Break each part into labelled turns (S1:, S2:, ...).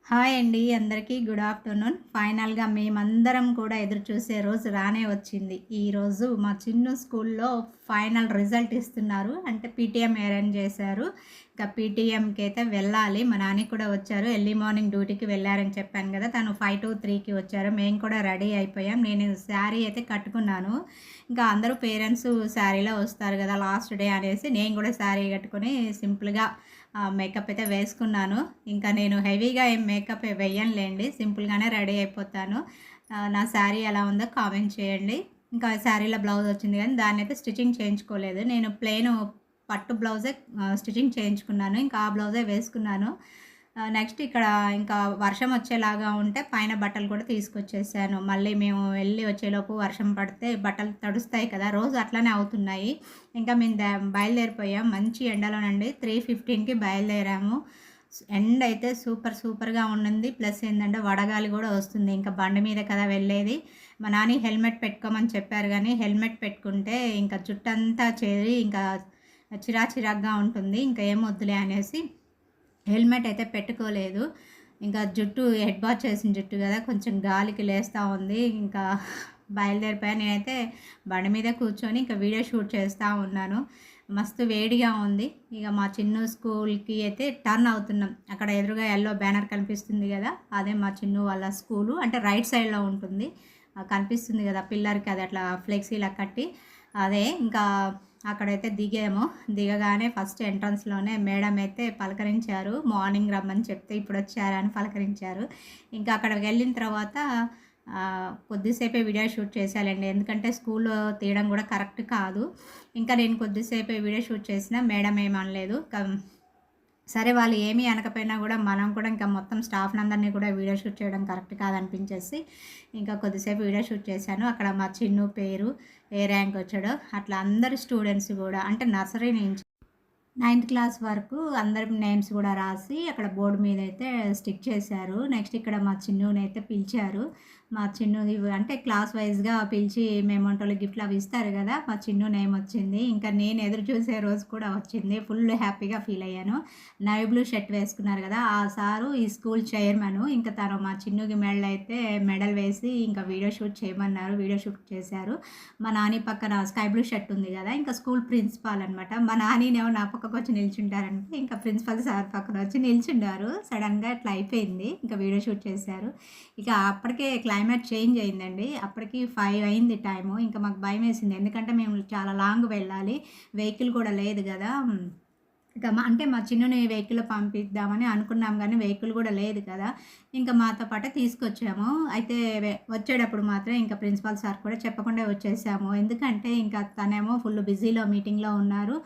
S1: Hi అండి. అందరికీ good afternoon. ఫైనల్‌గా మేమందరం కూడా ఎదురు చూసే రోజు రానే వచ్చింది. ఈరోజు మా చిన్ను స్కూల్‌లో ఫైనల్ రిజల్ట్ ఇస్తున్నారు. అంటే పీటీఎం అరేంజ్ చేశారు. ఇంకా పీటీఎంకి అయితే వెళ్ళాలి. మా నాన్న కూడా వచ్చారు. ఎర్లీ మార్నింగ్ డ్యూటీకి వెళ్ళారని చెప్పాను కదా! తను 5-3కి వచ్చారు. మేము కూడా రెడీ అయిపోయాం. నేను శారీ అయితే కట్టుకున్నాను. ఇంకా అందరూ పేరెంట్స్ శారీలో వస్తారు కదా! లాస్ట్ డే అనేసి నేను కూడా శారీ కట్టుకొని సింపుల్‌గా మేకప్ అయితే వేసుకున్నాను. ఇంకా నేను హెవీగా ఏం మేకప్ వేయనులేండి. సింపుల్‌గానే రెడీ అయిపోతాను. నా శారీ ఎలా ఉందో కామెంట్ చేయండి. ఇంకా శారీలో బ్లౌజ్ వచ్చింది కానీ దాన్నయితే స్టిచ్చింగ్ చేయించుకోలేదు. నేను ప్లెయిను పట్టు బ్లౌజే స్టిచ్చింగ్ చేయించుకున్నాను. ఇంకా ఆ బ్లౌజే వేసుకున్నాను. నెక్స్ట్ ఇక్కడ ఇంకా వర్షం వచ్చేలాగా ఉంటే పైన బట్టలు కూడా తీసుకొచ్చేసాను. మళ్ళీ మేము వెళ్ళి వచ్చేలోపు వర్షం పడితే బట్టలు తడుస్తాయి కదా! రోజు అట్లనే అవుతున్నాయి. ఇంకా మేము బయలుదేరిపోయాం. మంచి ఎండలోనండి 3:15కి బయలుదేరాము. ఎండ అయితే సూపర్‌గా ఉండింది. ప్లస్ ఏందంటే వడగాలి గూడా వస్తుంది. ఇంకా బండి మీద కదా వెళ్ళేది. మా నాన్న హెల్మెట్ పెట్టుకోమని చెప్పారు గానీ, హెల్మెట్ పెట్టుకుంటే ఇంకా జుట్టంతా చేరి ఇంకా చిరాకుగా ఉంటుంది. ఇంకా ఏం వద్దులే అనేసి హెల్మెట్ అయితే పెట్టుకోలేదు. ఇంకా జుట్టు హెడ్ బాత్ చేసిన జుట్టు గదా! కొంచెం గాలికి లేస్తా ఉంది. ఇంకా బయలుదేరిపోయాను. నేనైతే బండి మీద కూర్చొని ఇంకా వీడియో షూట్ చేస్తూ ఉన్నాను. మస్తు వేడిగా ఉంది. ఇక మా చిన్ను స్కూల్‌కి అయితే టర్న్ అవుతున్నాం. అక్కడ ఎదురుగా యెల్లో బ్యానర్ కనిపిస్తుంది గదా! అదే మా చిన్ను వాళ్ళ స్కూలు. అంటే రైట్ సైడ్‌లో ఉంటుంది. కనిపిస్తుంది గదా! పిల్లర్‌కి అది అట్లా ఫ్లెక్సీలా కట్టి అదే ఇంకా అక్కడైతే దిగాము. దిగగానే ఫస్ట్ ఎంట్రన్స్‌లోనే మేడం అయితే పలకరించారు. మార్నింగ్ రమ్మని చెప్తే ఇప్పుడొచ్చారా అని పలకరించారు. ఇంకా అక్కడికి వెళ్ళిన తర్వాత కొద్దిసేపే వీడియో షూట్ చేశానండి. ఎందుకంటే స్కూల్‌లో తీయడం గూడా కరెక్ట్ కాదు. ఇంకా నేను కొద్దిసేపే వీడియో షూట్ చేసినా మేడం ఏమనలేదు. సరే వాళ్ళు ఏమీ అనకపోయినా గూడా మనం కూడా ఇంకా మొత్తం స్టాఫ్‌నందరిని కూడా వీడియో షూట్ చేయడం కరెక్ట్ కాదనిపించేసి ఇంకా కొద్దిసేపు వీడియో షూట్ చేశాను. అక్కడ మా చిన్ను పేరు, ఏ ర్యాంక్ వచ్చాడో అట్లా అందరు స్టూడెంట్స్ గూడా అంటే నర్సరీ నుంచి నైన్త్ క్లాస్ వరకు అందరి నేమ్స్ కూడా రాసి అక్కడ బోర్డు మీద అయితే స్టిక్ చేశారు. నెక్స్ట్ ఇక్కడ మా చిన్నునైతే పిలిచారు. మా చిన్నుది అంటే క్లాస్ వైజ్‌గా పిలిచి మెమోంటోలు గిఫ్ట్లు అవి ఇస్తారు కదా! మా చిన్ను నేమ్ వచ్చింది. ఇంకా నేను ఎదురు చూసే రోజు కూడా వచ్చింది. ఫుల్ హ్యాపీగా ఫీల్ అయ్యాను. నేవీ బ్లూ షర్ట్ వేసుకున్నారు కదా! ఆ సారు ఈ స్కూల్ చైర్మను. ఇంకా తను మా చిన్నుకి మెడలో అయితే మెడల్ వేసి ఇంకా వీడియో షూట్ చేయమన్నారు. వీడియో షూట్ చేశారు. మా నాని పక్కన స్కై బ్లూ షర్ట్ ఉంది కదా! ఇంకా స్కూల్ ప్రిన్సిపాల్ అనమాట. మా నానినేమో నా పక్కకొచ్చి నిల్చుంటారంటే ఇంకా ప్రిన్సిపల్ సార్ పక్కన వచ్చి నిల్చున్నారు. సడెన్‌గా ఇట్లా అయిపోయింది. ఇంకా వీడియో షూట్ చేశారు. ఇక అప్పటికే క్లైమేట్ చేంజ్ అయిందండి. అప్పటికి 5 అయింది టైము. ఇంకా మాకు భయమేసింది. ఎందుకంటే మేము చాలా లాంగ్ వెళ్ళాలి. వెహికల్ కూడా లేదు గదా! ఇక అంటే మా చిన్నుని వెహికల్‌లో పంపిద్దామని అనుకున్నాం గానీ, వెహికల్ గూడా లేదు కదా! ఇంకా మాతో పాటే తీసుకొచ్చాము. అయితే వచ్చేటప్పుడు మాత్రం ఇంకా ప్రిన్సిపల్ సార్ కూడా చెప్పకుండా వచ్చేసాము. ఎందుకంటే ఇంకా తనేమో ఫుల్ బిజీలో మీటింగ్‌లో ఉన్నారు.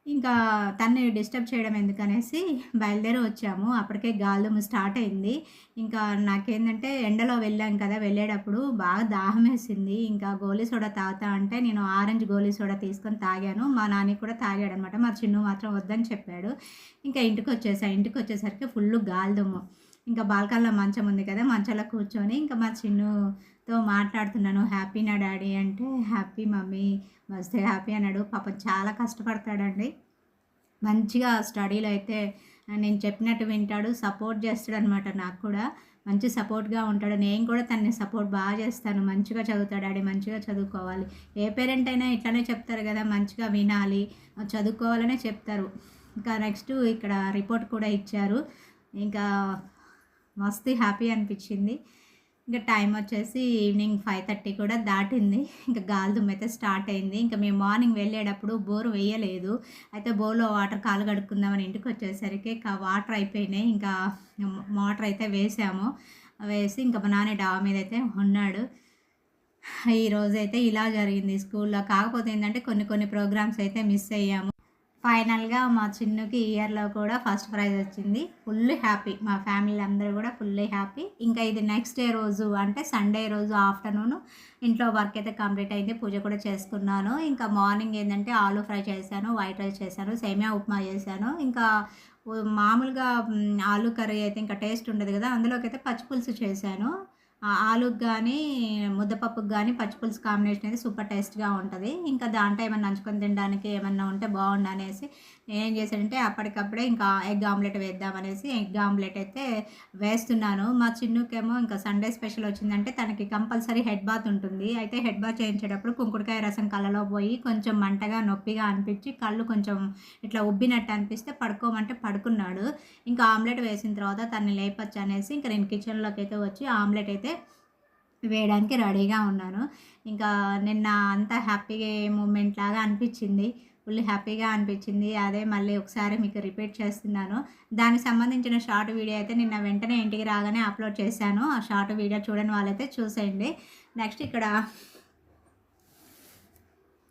S1: ఇంకా తన్ని డిస్టర్బ్ చేయడం ఎందుకనేసి బయలుదేరి వచ్చాము. అప్పటికే గాలిదుమ్ము స్టార్ట్ అయింది. ఇంకా నాకేందంటే ఎండలో వెళ్ళాం కదా! వెళ్ళేటప్పుడు బాగా దాహమేసింది. ఇంకా గోలీ సోడా తాగుతా అంటే నేను ఆరెంజ్ గోలీ సోడా తీసుకొని తాగాను. మా నాని కూడా తాగాడనమాట. మా చిన్ను మాత్రం వద్దని చెప్పాడు. ఇంకా ఇంటికొచ్చేసా. ఇంటికొచ్చేసరికి ఫుల్లు గాలిదుమ్ము. ఇంకా బాల్కనీలో మంచం ఉంది కదా! మంచంలో కూర్చొని ఇంకా మా చిన్నుతో మాట్లాడుతున్నాను. హ్యాపీనా డాడీ అంటే, హ్యాపీ మమ్మీ మస్తు హ్యాపీ అన్నాడు. పాపం చాలా కష్టపడతాడండి. మంచిగా స్టడీలో అయితే నేను చెప్పినట్టు వింటాడు. సపోర్ట్ చేస్తాడనమాట నాకు కూడా. మంచి సపోర్ట్‌గా ఉంటాడు. నేను కూడా తనని సపోర్ట్ బాగా చేస్తాను. మంచిగా చదువుతాడు డాడీ, మంచిగా చదువుకోవాలి. ఏ పేరెంట్ అయినా ఇట్లనే చెప్తారు కదా! మంచిగా వినాలి, చదువుకోవాలనే చెప్తారు. ఇంకా నెక్స్ట్ ఇక్కడ రిపోర్ట్ కూడా ఇచ్చారు. ఇంకా మస్తు హ్యాపీ అనిపించింది. ఇంకా టైం వచ్చేసి ఈవినింగ్ 5:30 కూడా దాటింది. ఇంకా గాలిదుమ్ము అయితే స్టార్ట్ అయింది. ఇంకా మేము మార్నింగ్ వెళ్ళేటప్పుడు బోర్ వేయలేదు. అయితే బోర్‌లో వాటర్ కాళ్ళు కడుక్కుందామని ఇంటికొచ్చేసరికి వాటర్ అయిపోయినాయి. ఇంకా మోటర్ అయితే వేసాము. వేసి ఇంకా మా నాన్న డాబా మీద అయితే ఉన్నాడు. ఈరోజైతే ఇలా జరిగింది స్కూల్‌లో. కాకపోతే ఏంటంటే కొన్ని ప్రోగ్రామ్స్ అయితే మిస్ అయ్యాము. ఫైనల్‌గా మా చిన్నుకి ఈ ఇయర్‌లో కూడా ఫస్ట్ ప్రైజ్ వచ్చింది. Full happy. మా ఫ్యామిలీ అందరూ కూడా ఫుల్లీ హ్యాపీ. ఇంకా ఇది నెక్స్ట్ డే రోజు అంటే సండే రోజు ఆఫ్టర్‌నూన్ ఇంట్లో వర్క్ అయితే కంప్లీట్ అయింది. పూజ కూడా చేసుకున్నాను. ఇంకా మార్నింగ్ ఏంటంటే ఆలూ ఫ్రై చేశాను, వైట్ రైస్ చేశాను, సేమియా ఉప్మా చేశాను. ఇంకా మామూలుగా ఆలూ కర్రీ అయితే ఇంకా టేస్ట్ ఉండదు కదా! అందులోకైతే పచ్చి పులుసు చేశాను. ఆలుకి కానీ ముద్దపప్పుకి కానీ పచ్చిపులుసు కాంబినేషన్ అయితే సూపర్ టేస్ట్గా ఉంటుంది. ఇంకా దాంట్లో ఏమన్నా నంచుకొని తినడానికి ఏమన్నా ఉంటే బాగుండు అనేసి నేనేం చేశానంటే అప్పటికప్పుడే ఇంకా ఎగ్ ఆమ్లెట్ వేద్దామనేసి ఎగ్ ఆమ్లెట్ అయితే వేస్తున్నాను. మా చిన్నుకేమో ఇంకా సండే స్పెషల్ వచ్చిందంటే తనకి కంపల్సరీ హెడ్ బాత్ ఉంటుంది. అయితే హెడ్ బాత్ చేయించేటప్పుడు కుంకుడుకాయ రసం కళ్ళలో పోయి కొంచెం మంటగా నొప్పిగా అనిపించి కళ్ళు కొంచెం ఇట్లా ఉబ్బినట్టు అనిపిస్తే పడుకోమంటే పడుకున్నాడు. ఇంకా ఆమ్లెట్ వేసిన తర్వాత తనని లేపొచ్చు అనేసి ఇంకా నేను కిచెన్లోకి అయితే వచ్చి ఆమ్లెట్ అయితే వేయడానికి రెడీగా ఉన్నాను. ఇంకా నిన్న అంతా హ్యాపీగా మూమెంట్ లాగా అనిపించింది. ఫుల్ హ్యాపీగా అనిపించింది. అదే మళ్ళీ ఒకసారి మీకు రిపీట్ చేస్తున్నాను. దానికి సంబంధించిన షార్ట్ వీడియో అయితే నిన్న వెంటనే ఇంటికి రాగానే అప్లోడ్ చేశాను. ఆ షార్ట్ వీడియో చూడని వాళ్ళైతే చూసేయండి. నెక్స్ట్ ఇక్కడ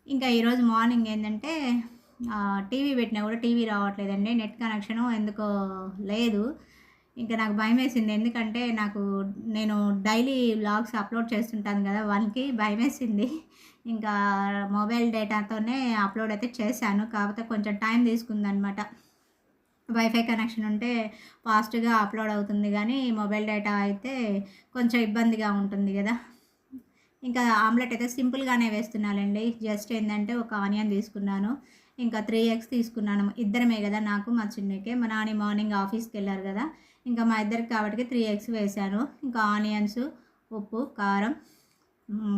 S1: ఇంకా ఈరోజు మార్నింగ్ ఏంటంటే టీవీ పెట్టినా కూడా టీవీ రావట్లేదండి. నెట్ కనెక్షను ఎందుకో లేదు. ఇంకా నాకు భయమేసింది. ఎందుకంటే నేను డైలీ వ్లాగ్స్ అప్లోడ్ చేస్తుంటాను కదా! వాళ్ళకి భయమేసింది. ఇంకా మొబైల్ డేటాతోనే అప్లోడ్ అయితే చేశాను. కాకపోతే కొంచెం టైం తీసుకుందనమాట. వైఫై కనెక్షన్ ఉంటే ఫాస్ట్‌గా అప్లోడ్ అవుతుంది గానీ, మొబైల్ డేటా అయితే కొంచెం ఇబ్బందిగా ఉంటుంది గదా! ఇంకా ఆమ్లెట్ అయితే సింపుల్‌గానే వేస్తున్నానండి. జస్ట్ ఏందంటే ఒక ఆనియన్ తీసుకున్నాను. ఇంకా 3 ఎగ్స్ తీసుకున్నాను. ఇద్దరమే గదా! నాకు, మా చిన్నుకే. మా నాని మార్నింగ్ ఆఫీస్‌కెళ్లారు గదా! ఇంకా మా ఇద్దరికి కాబట్టికి 3 ఎగ్స్ వేశాను. ఇంకా ఆనియన్స్, ఉప్పు, కారం,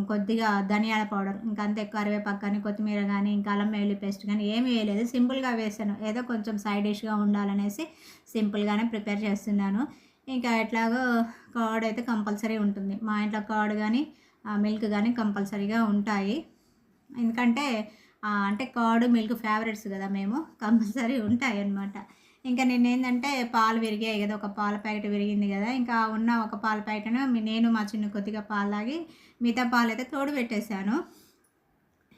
S1: కొద్దిగా ధనియాల పౌడర్, ఇంకా అంతే. కరివేపాకు కానీ, కొత్తిమీర గానీ, ఇంకా అల్లం వెల్లుల్లి పేస్ట్ గానీ ఏమీ వేయలేదు. సింపుల్‌గా వేశాను. ఏదో కొంచెం సైడ్ డిష్‌గా ఉండాలనేసి సింపుల్‌గానే ప్రిపేర్ చేస్తున్నాను. ఇంకా ఎట్లాగో కర్డ్ అయితే కంపల్సరీ ఉంటుంది. మా ఇంట్లో కర్డ్ గానీ, మిల్క్ గానీ కంపల్సరీగా ఉంటాయి. ఎందుకంటే అంటే కర్డ్, మిల్క్ ఫేవరెట్స్ కదా మేము. కంపల్సరీ ఉంటాయన్నమాట. ఇంకా నేనేందంటే పాలు విరిగాయి కదా! ఒక పాల ప్యాకెట్ విరిగింది కదా! ఇంకా ఉన్న ఒక పాల ప్యాకెట్‌ను నేను, మా చిన్ను కొద్దిగా పాలు తాగి మిగతా పాలైతే తోడు పెట్టేశాను.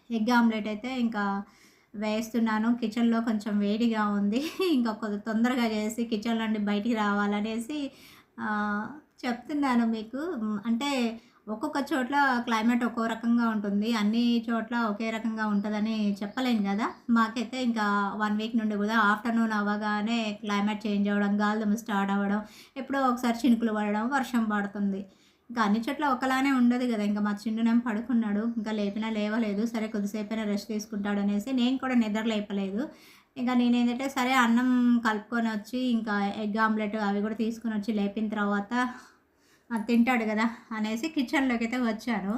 S1: ఎగ్ ఆమ్లెట్ అయితే ఇంకా వేస్తున్నాను. కిచెన్‌లో కొంచెం వేడిగా ఉంది. ఇంకా తొందరగా చేసి కిచెన్‌లో నుండి బయటికి రావాలనేసి చెప్తున్నాను మీకు. అంటే ఒక్కొక్క చోట్ల క్లైమేట్ ఒక్కో రకంగా ఉంటుంది. అన్ని చోట్ల ఒకే రకంగా ఉంటదని చెప్పలేను గదా! మాకైతే ఇంకా 1 వీక్ నుండి గూడా ఆఫ్టర్‌నూన్ అవ్వగానే క్లైమేట్ చేంజ్ అవ్వడం, గాలుదుమ్ము స్టార్ట్ అవ్వడం, ఎప్పుడో ఒకసారి చినుకులు పడడం, వర్షం పడుతుంది. ఇంకా అన్ని చోట్ల ఒకలానే ఉండదు గదా! ఇంక మా చిన్నునేమో పడుకున్నాడు. ఇంకా లేపినా లేవలేదు. సరే కొద్దిసేపైనా రెస్ట్ తీసుకుంటాడనేసి నేను కూడా నిద్ర లేపలేదు. ఇంకా నేనేంటంటే సరే అన్నం కలుపుకొనొచ్చి ఇంకా ఎగ్ ఆమ్లెట్ అవి గూడా తీసుకొనొచ్చి లేపిన తర్వాత తింటాడు గదా! అనేసి కిచెన్‌లోకైతే వచ్చాను.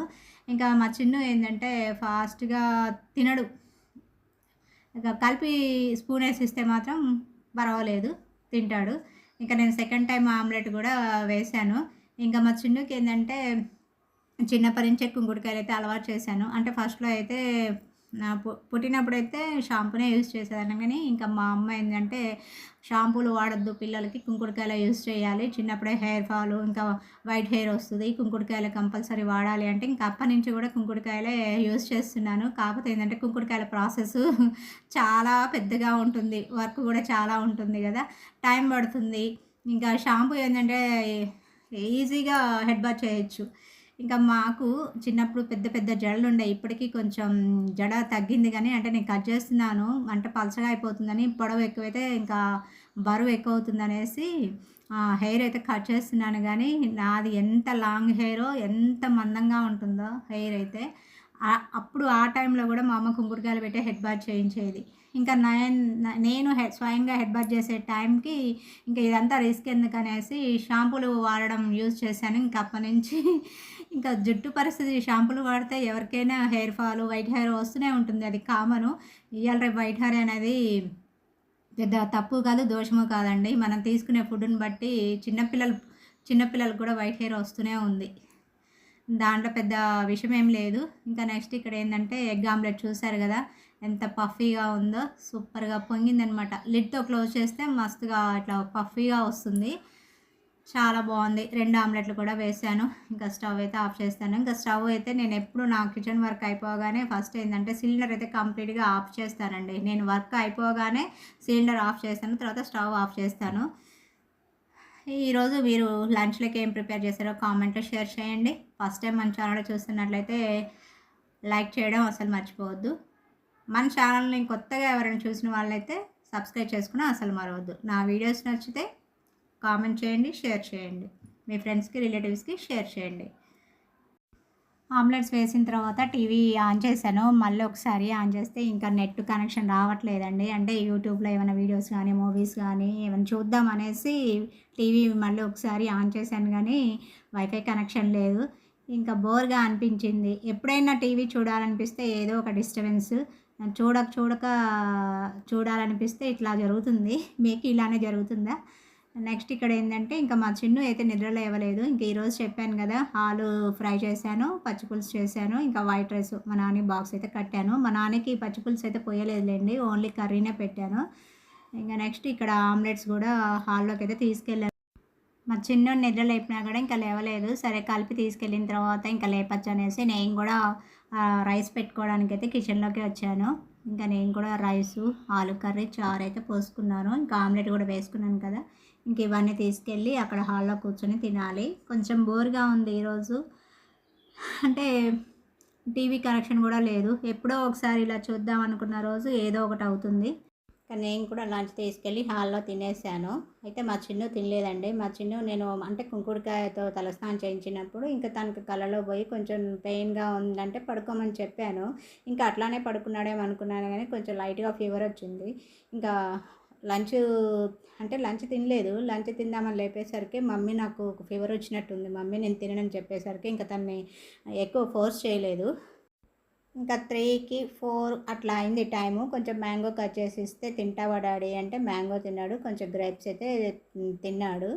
S1: ఇంకా మా చిన్ను ఏందంటే ఫాస్ట్‌గా తినడు. ఇక కలిపి స్పూనేసిస్తే మాత్రం పర్వాలేదు తింటాడు. ఇంకా నేను సెకండ్ టైమ్ ఆమ్లెట్ గూడా వేశాను. ఇంకా మా చిన్నుకేందంటే చిన్నప్పటి నుంచే కుంకుడుకాయలైతే అలవాటు చేశాను. అంటే ఫస్ట్‌లో అయితే పుట్టినప్పుడైతే షాంపూనే యూజ్ చేసేదాన్ని గానీ, ఇంకా మా అమ్మ ఏందంటే షాంపూలు వాడొద్దు పిల్లలకి, కుంకుడుకాయలే యూజ్ చేయాలి. చిన్నప్పుడే హెయిర్ ఫాలు, ఇంకా వైట్ హెయిర్ వస్తది. కుంకుడుకాయలు కంపల్సరీ వాడాలి అంటే, ఇంక అప్పటినుంచి కూడా కుంకుడుకాయలే యూజ్ చేస్తున్నాను. కాకపోతే ఏందంటే కుంకుడుకాయల ప్రాసెస్ చాలా పెద్దగా ఉంటుంది. వర్క్ కూడా చాలా ఉంటుంది గదా! టైం పడుతుంది. ఇంకా షాంపూ ఏందంటే ఈజీగా హెడ్ బాత్ చేయొచ్చు. ఇంకా మాకు చిన్నప్పుడు పెద్ద పెద్ద జడలుండేయి. ఇప్పటికి కొంచెం జడ తగ్గింది గానీ, అంటే నేను కట్ చేస్తున్నాను. అంటే పలచగా అయిపోతుందని, పొడవు ఎక్కువైతే ఇంకా బరువు ఎక్కువవుతుందనేసి హెయిర్ అయితే కట్ చేస్తున్నాను గానీ, నాది ఎంత లాంగ్ హెయిరో, ఎంత మందంగా ఉంటుందో హెయిర్ అయితే. అప్పుడు ఆ టైంలో గూడా మా అమ్మ కుంకుడుకాయలు పెట్టే హెడ్ బాత్ చేయించేది. ఇంకా నేను స్వయంగా హెడ్ బాత్ చేసే టైంకి ఇంక ఇదంతా రిస్క్ ఎందుకనేసి షాంపూలు వాడడం యూజ్ చేశాను. ఇంక అప్పటినుంచి ఇంకా జుట్టు పరిస్థితి షాంపూలు వాడితే ఎవరికైనా హెయిర్ ఫాలు, వైట్ హెయిర్ వస్తూనే ఉంటుంది. అది కామను. ఇయాల రేపు వైట్ హెయిర్ అనేది పెద్ద తప్పు కాదు, దోషము కాదండి. మనం తీసుకునే ఫుడ్‌ని బట్టి చిన్నపిల్లలకు కూడా వైట్ హెయిర్ వస్తూనే ఉంది. దాంట్లో పెద్ద విషయం లేదు. ఇంకా నెక్స్ట్ ఇక్కడ ఏందంటే ఎగ్ ఆమ్లెట్ చూసారు గదా! ఎంత పఫీగా ఉందో, సూపర్‌గా పొంగిందనమాట. లిడ్‌తో క్లోజ్ చేస్తే మస్తుగా ఇట్లా పఫీగా వస్తుంది. చాలా బాగుంది. 2 ఆమ్లెట్లు కూడా వేశాను. ఇంకా స్టవ్ అయితే ఆఫ్ చేస్తాను. ఇంకా స్టవ్ అయితే నేనెప్పుడు నా కిచెన్ వర్క్ అయిపోగానే ఫస్ట్ ఏందంటే సిలిండర్ అయితే కంప్లీట్‌గా ఆఫ్ చేస్తానండి. నేను వర్క్ అయిపోగానే సిలిండర్ ఆఫ్ చేస్తాను. తర్వాత స్టవ్ ఆఫ్ చేస్తాను. ఈరోజు మీరు లంచ్‌లోకి ఏం ప్రిపేర్ చేశారో కామెంట్‌లో షేర్ చేయండి. ఫస్ట్ టైం మన ఛానల్ చూస్తున్నట్లయితే లైక్ చేయడం అసలు మర్చిపోవద్దు. మన ఛానల్‌ని కొత్తగా ఎవరైనా చూసిన వాళ్ళైతే సబ్స్క్రైబ్ చేసుకుని అసలు మరవద్దు. నా వీడియోస్ నచ్చితే కామెంట్ చేయండి, షేర్ చేయండి. మీ ఫ్రెండ్స్కి రిలేటివ్స్కి షేర్ చేయండి. ఆమ్లెట్స్ వేసిన తర్వాత టీవీ ఆన్ చేశాను. మళ్ళీ ఒకసారి ఆన్ చేస్తే ఇంకా నెట్ కనెక్షన్ రావట్లేదండి. అంటే యూట్యూబ్‌లో ఏమైనా వీడియోస్ గానీ, మూవీస్ గానీ ఏమైనా చూద్దాం అనేసి టీవీ మళ్ళీ ఒకసారి ఆన్ చేశాను గానీ, వైఫై కనెక్షన్ లేదు. ఇంకా బోర్‌గా అనిపించింది. ఎప్పుడైనా టీవీ చూడాలనిపిస్తే ఏదో ఒక డిస్టర్బెన్స్. చూడక చూడక చూడాలనిపిస్తే ఇట్లా జరుగుతుంది. మీకు ఇలానే జరుగుతుందా? నెక్స్ట్ ఇక్కడేందంటే, ఇంకా మా చిన్ను అయితే నిద్ర లేవలేదు. ఇంక ఈరోజు చెప్పాను గదా! ఆలు ఫ్రై చేశాను, పచ్చి పులుసు చేశాను, ఇంకా వైట్ రైస్ మా నాన్నకి బాక్స్ అయితే కట్టాను. మా నాన్నకి పచ్చి పులుసు అయితే పొయ్యలేదులెండి. ఓన్లీ కర్రీనే పెట్టాను. ఇంక నెక్స్ట్ ఇక్కడ ఆమ్లెట్స్ గూడా హాల్లోకైతే తీసుకెళ్ళాను. మా చిన్నోడు నిద్ర లేపినా గూడా ఇంకా లేవలేదు. సరే కలిపి తీసుకెళ్ళిన తర్వాత ఇంకా లేపొచ్చనేసి నేను గూడా రైస్ పెట్టుకోవడానికైతే కిచెన్‌లోకి వచ్చాను. ఇంకా నేను కూడా రైసు, ఆలు కర్రీ, చారైతే పోసుకున్నాను. ఇంకా ఆమ్లెట్ గూడా వేసుకున్నాను కదా! ఇంక ఇవన్నీ తీసుకెళ్ళి అక్కడ హాల్‌లో కూర్చొని తినాలి. కొంచెం బోర్‌గా ఉంది ఈరోజు. అంటే టీవీ కనెక్షన్ గూడా లేదు. ఎప్పుడో ఒకసారి ఇలా చూద్దాం అనుకున్న రోజు ఏదో ఒకటి అవుతుంది. కానీ నేను కూడా లంచ్ తీసుకెళ్ళి హాల్‌లో తినేసాను. అయితే మా చిన్ను తినలేదండి. మా చిన్ను నేను అంటే కుంకుడుకాయతో తలస్నానం చేయించినప్పుడు ఇంకా తనకి కళ్ళలో పోయి కొంచెం పెయిన్‌గా ఉందంటే పడుకోమని చెప్పాను. ఇంకా అట్లానే పడుకున్నాడేమో అనుకున్నాను గానీ కొంచెం లైట్‌గా ఫీవర్ వచ్చింది. ఇంకా లంచ్ లంచ్ తినలేదు. లంచ్ తిందామని లేపేసరికి మమ్మీ నాకు ఫీవర్ వచ్చినట్టుంది మమ్మీ నేను తిననని చెప్పేసరికి ఇంకా తనని ఎక్కువ ఫోర్స్ చేయలేదు. ఇంకా 3కి 4 అట్లా అయింది టైము. కొంచెం మ్యాంగో కట్ చేసి ఇస్తే తింటావా డాడీ అంటే మ్యాంగో తిన్నాడు. కొంచెం గ్రేప్స్ అయితే తిన్నాడు.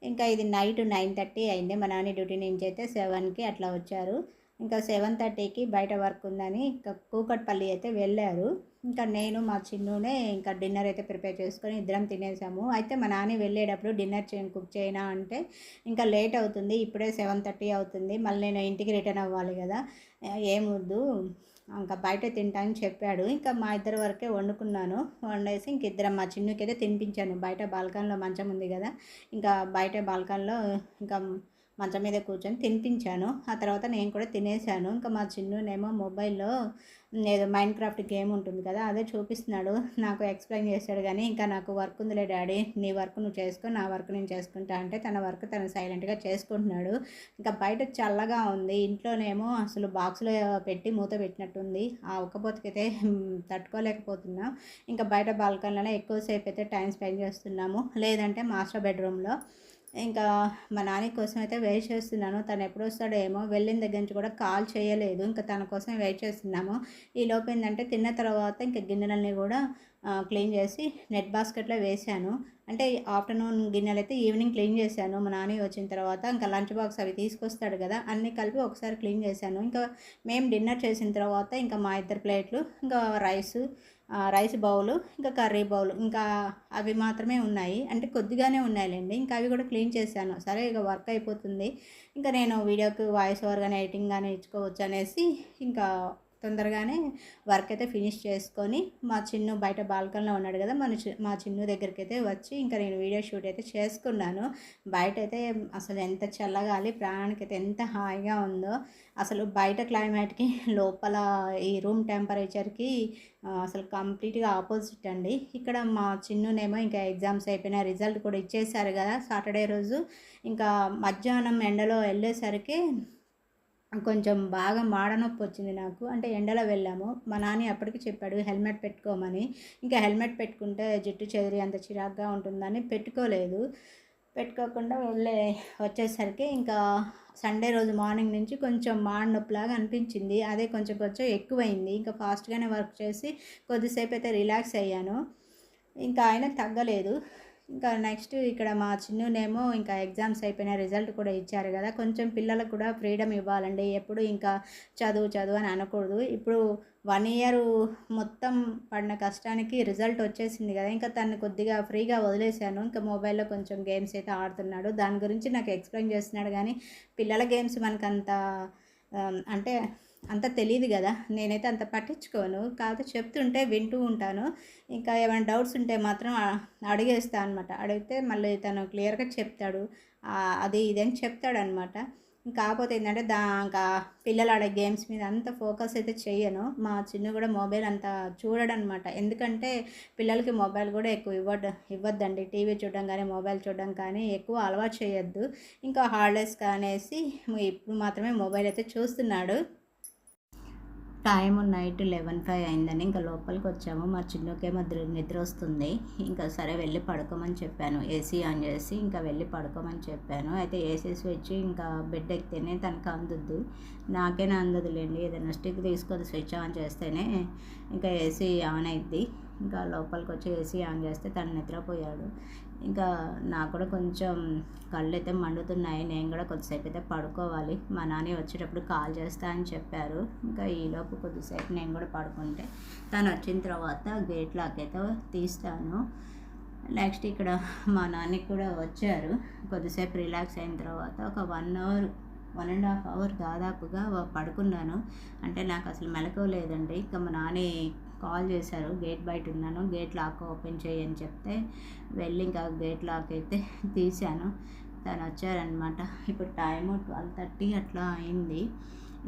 S1: ఇంకా ఇది నైట్ 9:30 అయింది. మా నాన్న డ్యూటీ నుంచి అయితే 7కి అట్లా వచ్చారు. ఇంకా 7:30కి బయట వర్క్ ఉందని ఇంకా కూకట్పల్లి అయితే వెళ్ళారు. ఇంకా నేను మా చిన్నునే ఇంకా డిన్నర్ అయితే ప్రిపేర్ చేసుకొని ఇద్దరం తినేసాము. అయితే మా నాన్న వెళ్ళేటప్పుడు డిన్నర్ కుక్ చేయనా అంటే ఇంకా లేట్ అవుతుంది. ఇప్పుడే 7:30 అవుతుంది. మళ్ళీ నేను ఇంటికి రిటర్న్ అవ్వాలి కదా! ఏమొద్దు ఇంకా బయట తింటా అని చెప్పాడు. ఇంకా మా ఇద్దరి వరకే వండుకున్నాను. వండేసి ఇంక ఇద్దరం మా చిన్నుకైతే తినిపించాను. బయట బాల్కనీలో మంచం ఉంది కదా! ఇంకా బయట బాల్కనీలో ఇంకా మంచం మీద కూర్చొని తినిపించాను. ఆ తర్వాత నేను కూడా తినేసాను. ఇంకా మా చిన్నునేమో మొబైల్‌లో ఏదో మైండ్ క్రాఫ్ట్ గేమ్ ఉంటుంది కదా! అదే చూపిస్తున్నాడు. నాకు ఎక్స్‌ప్లెయిన్ చేశాడు గానీ, ఇంకా నాకు వర్క్ ఉందిలే డాడీ నీ వర్క్ నువ్వు చేసుకో, నా వర్క్ నేను చేసుకుంటా అంటే తన వర్క్ తను సైలెంట్‌గా చేసుకుంటున్నాడు. ఇంకా బయట చల్లగా ఉంది. ఇంట్లోనేమో అసలు బాక్స్‌లో పెట్టి మూత పెట్టినట్టుంది. ఆ ఉక్కపోతకైతే తట్టుకోలేకపోతున్నా. ఇంకా బయట బాల్కనీలోనే ఎక్కువసేపు అయితే టైం స్పెండ్ చేస్తున్నాము. లేదంటే మాస్టర్ బెడ్‌రూమ్‌లో. ఇంకా మా నాని కోసం అయితే వెయిట్ చేస్తున్నాను. తను ఎప్పుడొస్తాడో ఏమో! వెళ్ళిన దగ్గర నుంచి కూడా కాల్ చేయలేదు. ఇంకా తన కోసమే వెయిట్ చేస్తున్నాము. ఈలోపు ఏందంటే తిన్న తర్వాత ఇంక గిన్నెలన్నీ కూడా క్లీన్ చేసి నెట్ బాస్కెట్‌లో వేశాను. అంటే ఆఫ్టర్‌నూన్ గిన్నెలైతే ఈవినింగ్ క్లీన్ చేశాను. మా నాని వచ్చిన తర్వాత ఇంకా లంచ్ బాక్స్ అవి తీసుకొస్తాడు కదా! అన్నీ కలిపి ఒకసారి క్లీన్ చేశాను. ఇంకా మేము డిన్నర్ చేసిన తర్వాత ఇంకా మా ఇద్దరి ప్లేట్లు, ఇంకా రైస్ బౌలు, ఇంకా కర్రీ బౌలు ఇంకా అవి మాత్రమే ఉన్నాయి. అంటే కొద్దిగానే ఉన్నాయిలెండి. ఇంకా అవి కూడా క్లీన్ చేశాను. సరే ఇక వర్క్ అయిపోతుంది. ఇంకా నేను వీడియోకి వాయిస్ ఓవర్ గానీ, ఎడిటింగ్ గానీ ఇచ్చుకోవచ్చు అనేసి ఇంకా తొందరగానే వర్క్ అయితే ఫినిష్ చేసుకొని మా చిన్ను బయట బాల్కనీలో ఉన్నాడు కదా! మా చిన్ను దగ్గరికైతే వచ్చి ఇంకా నేను వీడియో షూట్ అయితే చేసుకున్నాను. బయటైతే అసలు ఎంత చల్లగాలి ప్రాణానికైతే ఎంత హాయిగా ఉందో. అసలు బయట క్లైమేట్‌కి లోపల ఈ రూమ్ టెంపరేచర్‌కి అసలు కంప్లీట్‌గా ఆపోజిట్ అండి. ఇక్కడ మా చిన్నునేమో ఇంకా ఎగ్జామ్స్ అయిపోయినాయి. రిజల్ట్ కూడా ఇచ్చేసారు కదా! సాటర్డే రోజు. ఇంకా మధ్యాహ్నం ఎండలో ఎళ్ళేసరికి కొంచెం బాగా మాడ నొప్పొచ్చింది నాకు. అంటే ఎండలో వెళ్ళాము. మా నాన్న అప్పటికి చెప్పాడు హెల్మెట్ పెట్టుకోమని. ఇంకా హెల్మెట్ పెట్టుకుంటే జుట్టు చెదిరి అంత చిరాకుగా ఉంటుందని పెట్టుకోలేదు. పెట్టుకోకుండా వచ్చేసరికి ఇంకా సండే రోజు మార్నింగ్ నుంచి కొంచెం మాడ నొప్పిలాగా అనిపించింది. అదే కొంచెం కొంచెం ఎక్కువైంది. ఇంకా ఫాస్ట్‌గానే వర్క్ చేసి కొద్దిసేపు అయితే రిలాక్స్ అయ్యాను. ఇంకా అయినా తగ్గలేదు. ఇంకా నెక్స్ట్ ఇక్కడ మా చిన్నునేమో ఇంకా ఎగ్జామ్స్ అయిపోయిన రిజల్ట్ కూడా ఇచ్చారు కదా! కొంచెం పిల్లలకు కూడా ఫ్రీడమ్ ఇవ్వాలండి. ఎప్పుడు ఇంకా చదువు చదువు అని అనకూడదు. ఇప్పుడు 1 ఇయర్ మొత్తం పడిన కష్టానికి రిజల్ట్ వచ్చేసింది కదా! ఇంకా తనని కొద్దిగా ఫ్రీగా వదిలేసాను. ఇంకా మొబైల్‌లో కొంచెం గేమ్స్ అయితే ఆడుతున్నాడు. దాని గురించి నాకు ఎక్స్‌ప్లెయిన్ చేస్తున్నాడు గానీ, పిల్లల గేమ్స్ మనకంత అంటే అంత తెలీదు గదా! నేనైతే అంత పట్టించుకోను. కాకపోతే చెప్తుంటే వింటూ ఉంటాను. ఇంకా ఏమైనా డౌట్స్ ఉంటే మాత్రం అడిగేస్తా అనమాట. అడిగితే మళ్ళీ తను క్లియర్‌గా చెప్తాడు. అది ఇది అని చెప్తాడనమాట. కాకపోతే ఏంటంటే ఇంకా పిల్లలు ఆడే గేమ్స్ మీద అంత ఫోకస్ అయితే చెయ్యను. మా చిన్ను కూడా మొబైల్ అంత చూడడనమాట. ఎందుకంటే పిల్లలకి మొబైల్ కూడా ఎక్కువ ఇవ్వద్దండి. టీవీ చూడడం కానీ, మొబైల్ చూడడం కానీ ఎక్కువ అలవాటు చేయొద్దు. ఇంకా హాలిడేస్ కానేసి ఇప్పుడు మాత్రమే మొబైల్ అయితే చూస్తున్నాడు. టైము నైట్ 11:05 అయిందని ఇంకా లోపలికి వచ్చాము. మా చిన్నుకేమో నిద్ర వస్తుంది. ఇంకా సరే వెళ్ళి పడుకోమని చెప్పాను. ఏసీ ఆన్ చేసి ఇంకా వెళ్ళి పడుకోమని చెప్పాను. అయితే ఏసీ స్విచ్ ఇంకా బెడ్ ఎక్కితేనే తనకు అందుద్ది. నాకేనా అందదులేండి. ఏదైనా స్టిక్ తీసుకొని స్విచ్ ఆన్ చేస్తేనే ఇంకా ఏసీ ఆన్ అయింది. ఇంకా లోపలికి వచ్చి ఏసీ ఆన్ చేస్తే తను నిద్రపోయాడు. ఇంకా నాకు కూడా కొంచెం కళ్ళు అయితే మండుతున్నాయి. నేను కూడా కొద్దిసేపు అయితే పడుకోవాలి. మా నాన్న వచ్చేటప్పుడు కాల్ చేస్తా అని చెప్పారు. ఇంకా ఈలోపు కొద్దిసేపు నేను కూడా పడుకుంటే తను వచ్చిన తర్వాత గేట్ లాక్ అయితే తీస్తాను. నెక్స్ట్ ఇక్కడ మా నాన్నకి కూడా వచ్చారు. కొద్దిసేపు రిలాక్స్ అయిన తర్వాత ఒక 1.5 అవర్ దాదాపుగా పడుకున్నాను. అంటే నాకు అసలు మెలకువ లేదండి. ఇంకా మా నాన్న కాల్ చేశారు. గేట్ బయట ఉన్నాను, గేట్ లాక్ ఓపెన్ చేయి అని చెప్తే వెళ్ళి ఇంకా గేట్ లాక్ అయితే తీశాను. తను వచ్చారనమాట. ఇప్పుడు టైము 12:30 అట్లా అయింది.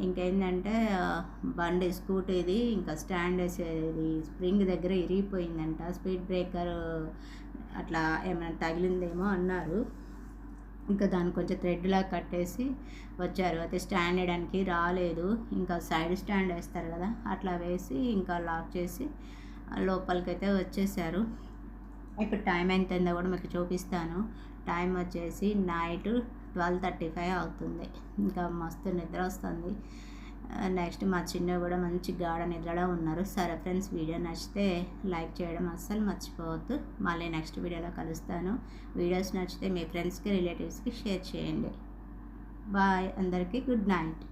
S1: ఇంకేంటంటే బండి స్కూటీది ఇంకా స్టాండ్ వేసేది స్ప్రింగ్ దగ్గర ఇరిగిపోయిందంట. స్పీడ్ బ్రేకర్ అట్లా ఏమైనా తగిలిందేమో అన్నారు. ఇంకా దాన్ని కొంచెం థ్రెడ్లా కట్టేసి వచ్చారు. అయితే స్టాండ్ వేయడానికి రాలేదు. ఇంకా సైడ్ స్టాండ్ వేస్తారు కదా, అట్లా వేసి ఇంకా లాక్ చేసి లోపలికైతే వచ్చేసారు. ఇప్పుడు టైం ఎంతైందో కూడా మీకు చూపిస్తాను. టైం వచ్చేసి నైట్ 12:35 అవుతుంది. ఇంకా మస్తు నిద్ర వస్తుంది. నెక్స్ట్ మా చిన్న కూడా మంచి గాఢ నిద్రలో ఉన్నారు. సరే ఫ్రెండ్స్, వీడియో నచ్చితే లైక్ చేయడం అస్సలు మర్చిపోవద్దు. మళ్ళీ నెక్స్ట్ వీడియోలో కలుస్తాను. వీడియోస్ నచ్చితే మీ ఫ్రెండ్స్కి, రిలేటివ్స్కి షేర్ చేయండి. బాయ్. అందరికీ గుడ్ నైట్.